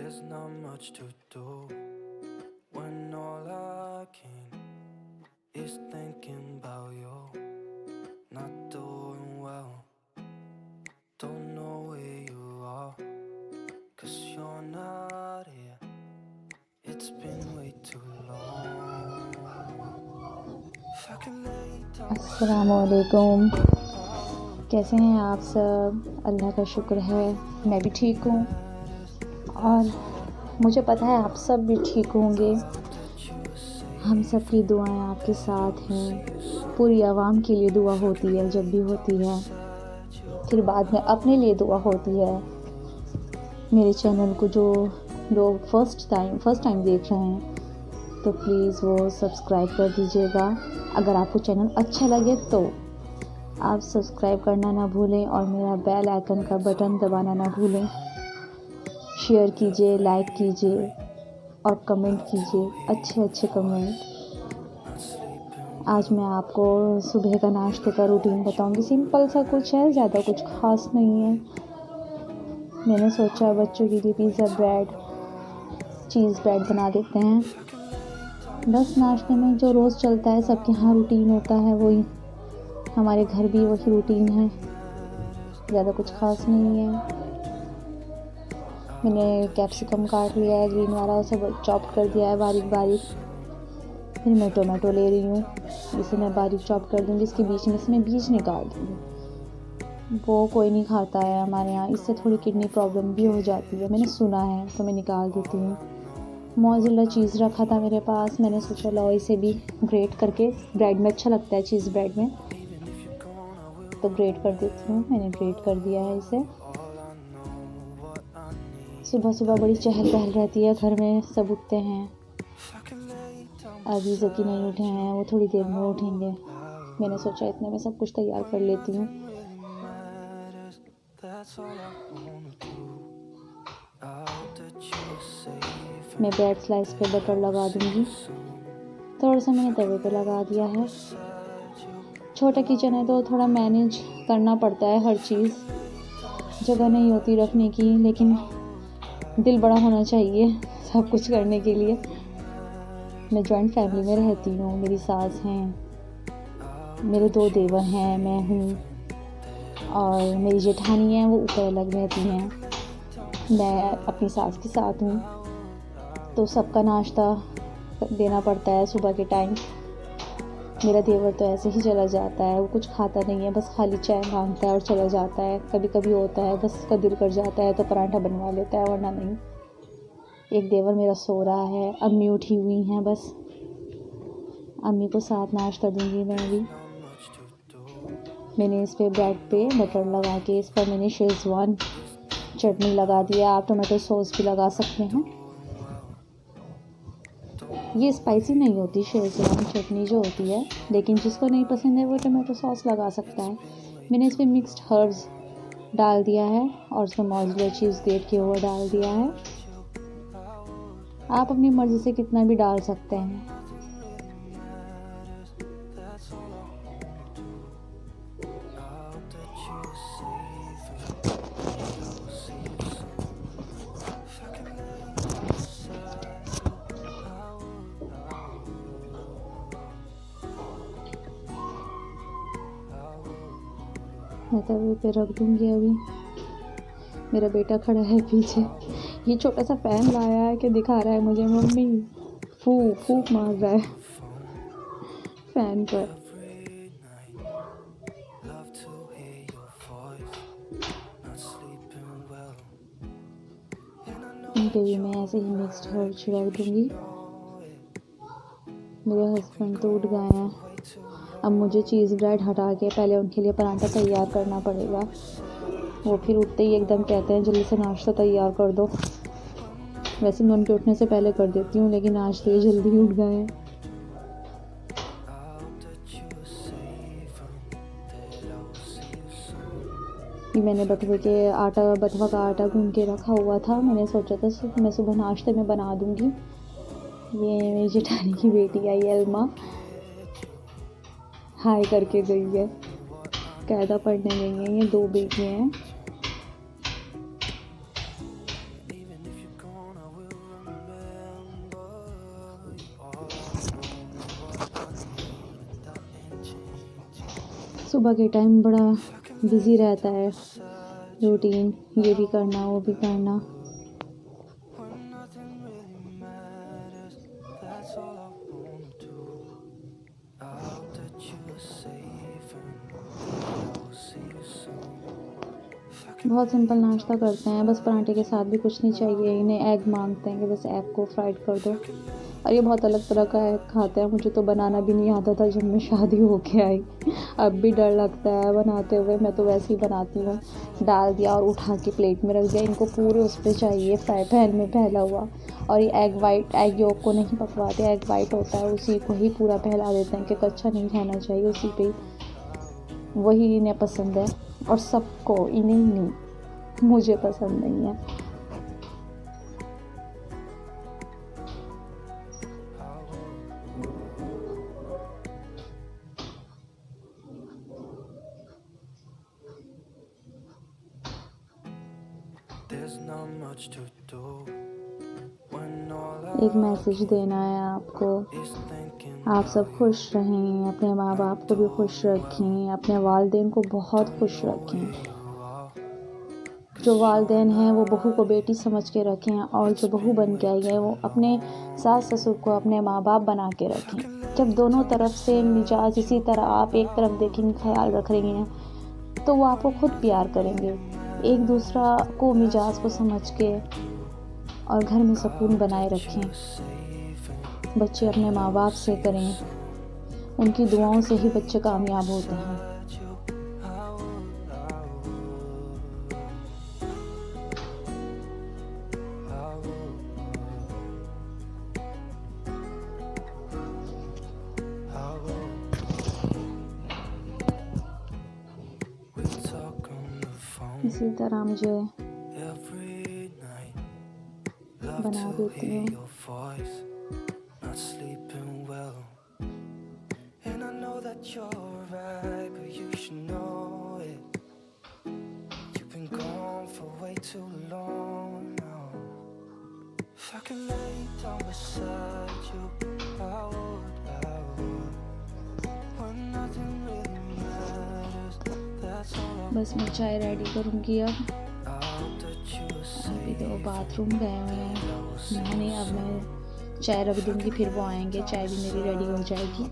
There's not much to do when all I can is thinking about you. Not doing well, don't know where you are, 'cause you're not here. It's been way too long. If I could lay down अस्सलामुअलैकुम। कैसे हैं आप सब? अल्लाह का शुक्र है मैं भी ठीक हूँ और मुझे पता है आप सब भी ठीक होंगे। हम सब की दुआएं आपके साथ हैं। पूरी आवाम के लिए दुआ होती है जब भी होती है, फिर बाद में अपने लिए दुआ होती है। मेरे चैनल को जो लोग फर्स्ट टाइम देख रहे हैं तो प्लीज़ वो सब्सक्राइब कर दीजिएगा। अगर आपको चैनल अच्छा लगे तो आप सब्सक्राइब करना ना भूलें और मेरा बेल आइकन का बटन दबाना ना भूलें। शेयर कीजिए, लाइक कीजिए और कमेंट कीजिए, अच्छे कमेंट। आज मैं आपको सुबह का नाश्ते का रूटीन बताऊंगी। सिंपल सा कुछ है, ज़्यादा कुछ ख़ास नहीं है। मैंने सोचा बच्चों के लिए चीज़ ब्रेड बना देते हैं। बस नाश्ते में जो रोज़ चलता है, सबके यहाँ रूटीन होता है वही, हमारे घर भी वही रूटीन है, ज़्यादा कुछ ख़ास नहीं है। मैंने कैप्सिकम काट लिया है ग्रीन वाला, उसे चॉप कर दिया है बारीक बारीक। फिर मैं टोमेटो ले रही हूँ, इसे मैं बारीक चॉप कर दूँगी। इसके बीच में से मैं बीज निकाल दूँगी। वो कोई नहीं खाता है हमारे यहाँ, इससे थोड़ी किडनी प्रॉब्लम भी हो जाती है, मैंने सुना है, तो मैं निकाल देती हूँ। मोज़रेला चीज़ रखा था मेरे पास, मैंने सोचा लो इसे भी ग्रेट करके, ब्रेड में अच्छा लगता है चीज़ ब्रेड में, तो ग्रेट कर देती हूँ। मैंने ग्रेट कर दिया है इसे। सुबह सुबह बड़ी चहल पहल रहती है घर में, सब उठते हैं। अभी ज़की नहीं उठे हैं, वो थोड़ी देर में उठेंगे। मैंने सोचा इतने में सब कुछ तैयार कर लेती हूँ। मैं ब्रेड स्लाइस पे बटर लगा दूँगी। थोड़ा सा मैंने तवे पे लगा दिया है। छोटा किचन है तो थोड़ा मैनेज करना पड़ता है हर चीज़, जगह नहीं होती रखने की, लेकिन दिल बड़ा होना चाहिए सब कुछ करने के लिए। मैं जॉइंट फैमिली में रहती हूँ, मेरी सास हैं, मेरे 2 देवर हैं, मैं हूँ और मेरी जेठानी है, वो ऊपर अलग रहती हैं। मैं अपनी सास के साथ हूँ, तो सबका नाश्ता देना पड़ता है सुबह के टाइम। मेरा देवर तो ऐसे ही चला जाता है, वो कुछ खाता नहीं है, बस खाली चाय मांगता है और चला जाता है। कभी कभी होता है बस उसका दिल कर जाता है तो पराठा बनवा लेता है, वरना नहीं। एक देवर मेरा सो रहा है, अम्मी उठी हुई हैं, बस अम्मी को साथ नाश्ता दूंगी मैं भी। मैंने इस पे ब्रेड पे बटर लगा के इस पर मैंने शेज़वान चटनी लगा दिया। आप टोमेटो सॉस भी लगा सकते हैं, ये स्पाइसी नहीं होती शेज़वान चटनी जो होती है, लेकिन जिसको नहीं पसंद है वो टोमेटो सॉस लगा सकता है। मैंने इस पर मिक्स्ड हर्ब्स डाल दिया है और उसमें मोज़रेला चीज़ ग्रेट किया हुआ डाल दिया है। आप अपनी मर्ज़ी से कितना भी डाल सकते हैं। मैं तवे पे रख दूँगी। अभी मेरा बेटा खड़ा है पीछे, ये छोटा सा फ़ैन लाया है कि दिखा रहा है मुझे, मम्मी फूंक मार रहा है फ़ैन पर। इन पे भी मैं ऐसे ही मिक्स्ड हर्ब छिड़क दूँगी। मेरे हस्बैंड तो उठ गए हैं, अब मुझे चीज़ ब्रेड हटा के पहले उनके लिए पराठा तैयार करना पड़ेगा। वो फिर उठते ही एकदम कहते हैं जल्दी से नाश्ता तैयार कर दो। वैसे मैं उनके उठने से पहले कर देती हूँ, लेकिन आज तो ये जल्दी ही उठ गए हैं। ये मैंने बथुआ का आटा गूंद के रखा हुआ था। मैंने सोचा था मैं सुबह नाश्ते में बना दूँगी। ये मेरी जेठानी की बेटी आई एल्मा, हाय करके गई है, कायदा पढ़ने गई हैं। ये 2 बेटियाँ हैं। सुबह के टाइम बड़ा बिज़ी रहता है रूटीन, ये भी करना वो भी करना। when nothing really matters. That's all I wanna do. I hope that you are safe and that I will see you soon. If I can बहुत सिंपल lay नाश्ता down करते हैं, बस पराठे के साथ भी कुछ नहीं चाहिए beside इन्हें। एग मांगते हैं कि बस एग को फ्राइड कर दो, और ये बहुत अलग तरह का एग खाते हैं। मुझे तो बनाना भी नहीं आता था जब मैं शादी होके आई, अब भी डर लगता है बनाते हुए। मैं तो वैसे ही बनाती हूँ, डाल दिया और उठा के प्लेट में रख दिया। इनको पूरे उस पर चाहिए, फ्राई पैन में फैला हुआ। और ये एग वाइट, एग योक को नहीं पकवाते, एग वाइट होता है उसी को ही पूरा फैला देते हैं कि कच्चा नहीं रहना चाहिए उसी पे। वही इन्हें पसंद है, और सबको, इन्हें नहीं, मुझे पसंद नहीं है। There's not much to do when all एक मैसेज देना है आपको, I is thinking आप सब खुश रहें, अपने माँ बाप को भी खुश रखें, अपने वालिदैन को बहुत खुश रखें। you are. जो वालिदैन हैं वो बहू को बेटी समझ के रखें, और जो बहू बन के आई है वो अपने सास ससुर को अपने माँ बाप बना के रखें। जब दोनों तरफ से मिजाज इसी तरह, आप एक तरफ देखेंगे, ख्याल रख रही हैं, तो वो आपको खुद प्यार करेंगे। एक दूसरा को मिजाज को समझ के, और घर में सुकून बनाए रखें। बच्चे अपने माँ बाप से करें, उनकी दुआओं से ही बच्चे कामयाब होते हैं। इसी तरह मुझे बना देती हूँ। Not sleeping well, and I know that you're right, but you should know it. You've been gone for way too long now. If I could lay down beside you, I would. When nothing really matters, that's all I बस मैं चाय ready करूँगी अब। hope that you are अभी safe. तो bathroom गए हुए हैं, मैंने अब मैं चाय रख दूँगी, फिर वो आएंगे, चाय भी मेरी रेडी हो जाएगी।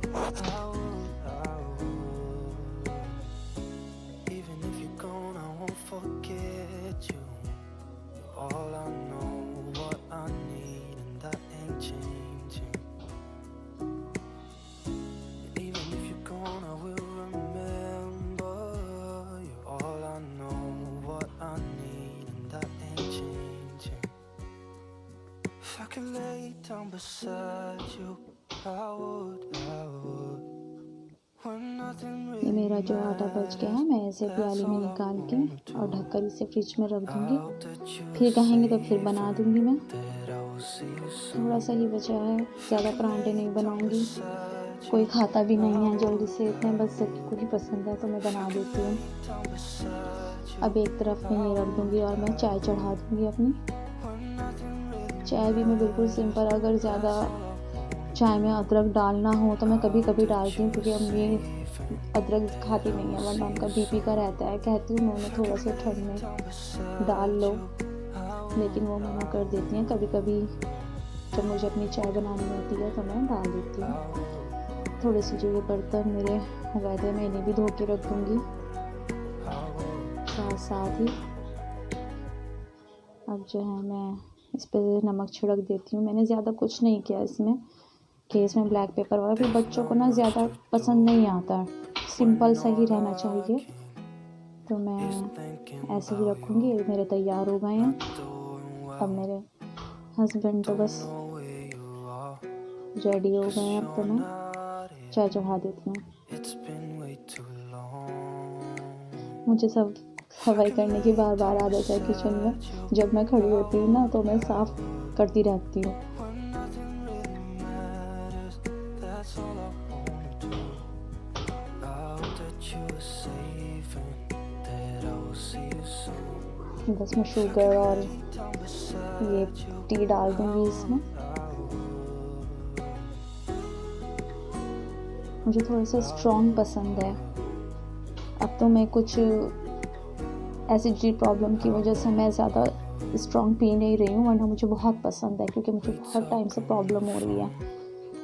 Even if you're gone, I won't forget you. You're all I know, what I need, and that ain't changing. Even if you're gone, I will remember. You're all I know, what I need, and that ain't changing. If I could lay down beside you, I would. When nothing ये really मेरा जो आटा बच गया है, मैं इसे प्याली में निकाल के और ढककर इसे फ्रिज में रख दूँगी। फिर कहेंगे तो फिर बना दूँगी मैं। थोड़ा सा ही बचा है, ज़्यादा परांठे नहीं बनाऊँगी, कोई खाता भी नहीं है जल्दी से, इतने बस सबकी को ही पसंद है तो मैं बना देती हूँ। अब एक तरफ में ये रख दूँगी और मैं चाय चढ़ा दूँगी अपनी। चाय भी मैं बिल्कुल सिंपल, अगर ज़्यादा चाय में अदरक डालना हो तो मैं कभी कभी डालती हूँ, क्योंकि अम्मी अदरक खाती नहीं है, वरना उनका बीपी का रहता है। कहती हूँ मैं उन्हें थोड़ा सा ठंड में डाल लो, लेकिन वो मना कर देती हैं। कभी कभी जब मुझे अपनी चाय बनानी होती है तो मैं डाल देती हूँ। थोड़े से जो ये बर्तन मेरे हुए थे मैं इन्हें भी धो के रख दूँगी साथ साथ ही। अब जो है मैं इस पर नमक छिड़क देती हूँ। मैंने ज़्यादा कुछ नहीं किया इसमें, कि इसमें ब्लैक पेपर वाला, फिर बच्चों को ना ज़्यादा पसंद नहीं आता, सिंपल सा ही रहना चाहिए। तो मैं ऐसे ही रखूँगी। ये मेरे तैयार हो गए हैं। अब मेरे हस्बैंड तो बस रेडी हो गए हैं। अब तो मैं चाय चढ़ा देती हूँ। मुझे सब सफाई करने की बार बार आदत है किचन में। जब मैं खड़ी होती हूँ ना तो मैं साफ़ करती रहती हूँ। बस मैं शुगर और ये टी डाल दूँगी इसमें। मुझे थोड़ा सा स्ट्रॉन्ग पसंद है, तो मैं कुछ एसिडिटी प्रॉब्लम की वजह से मैं ज़्यादा स्ट्रॉन्ग पी नहीं रही हूँ, वरना मुझे बहुत पसंद है क्योंकि मुझे बहुत टाइम से प्रॉब्लम हो रही है।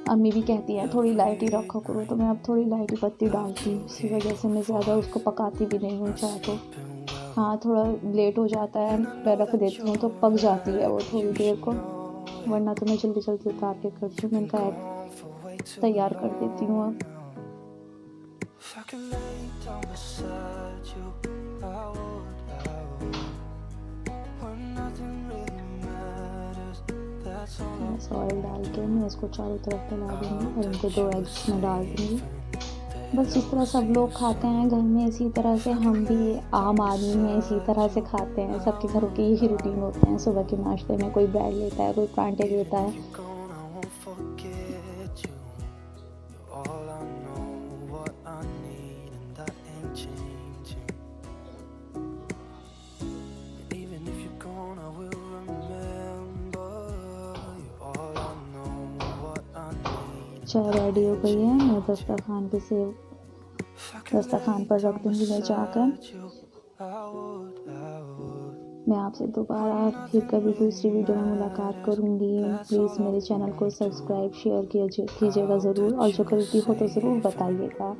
अम्मी भी कहती है थोड़ी लाइट ही रखा करो, तो मैं अब थोड़ी लाइट ही पत्ती डालती हूँ, इसी वजह से मैं ज़्यादा उसको पकाती भी नहीं हूँ चाय को। हाँ, थोड़ा लेट हो जाता है, मैं रख देती हूँ तो पक जाती है वो थोड़ी देर को, वरना तो मैं जल्दी जल्दी उतार के करती हूँ। मैं इनका एग तैयार कर देती हूँ अब। If I could lay down beside you, I would. When nothing really matters, that's all I बस ऑयल डाल के मैं इसको चारों तरफ फैला दूँगी और इनको 2 एग्स में डाल दूँगी। बस जिस तरह सब लोग खाते हैं घर में, इसी तरह से हम भी आम आदमी हैं, इसी तरह से खाते हैं। सबके घरों के यही रूटीन होते हैं। सुबह के नाश्ते में कोई ब्रेड लेता है, कोई परांठे लेता है। gone, I won't forget you. You're all I know, what I need, and that ain't changing. And even if you're gone, I will remember. You're all I know, what I need. चाय ready हो गई है, मैं दस्तरखान पे से If I could Dastarkhwan lay पर रख down दूँगी ले जाकर। beside you, I would. मैं आपसे दोबारा फिर कभी दूसरी वीडियो में मुलाकात करूँगी। प्लीज़ मेरे चैनल को सब्सक्राइब शेयर कीजिएगा ज़रूर, और जो गलती हो तो ज़रूर बताइएगा।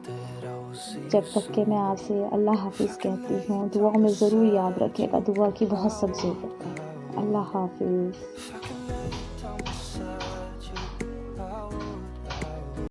जब तक कि मैं आपसे अल्लाह हाफ़िज़ कहती हूँ, दुआ में ज़रूर याद रखिएगा, दुआ की बहुत सख्त ज़रूरत है। अल्लाह हाफ़िज़।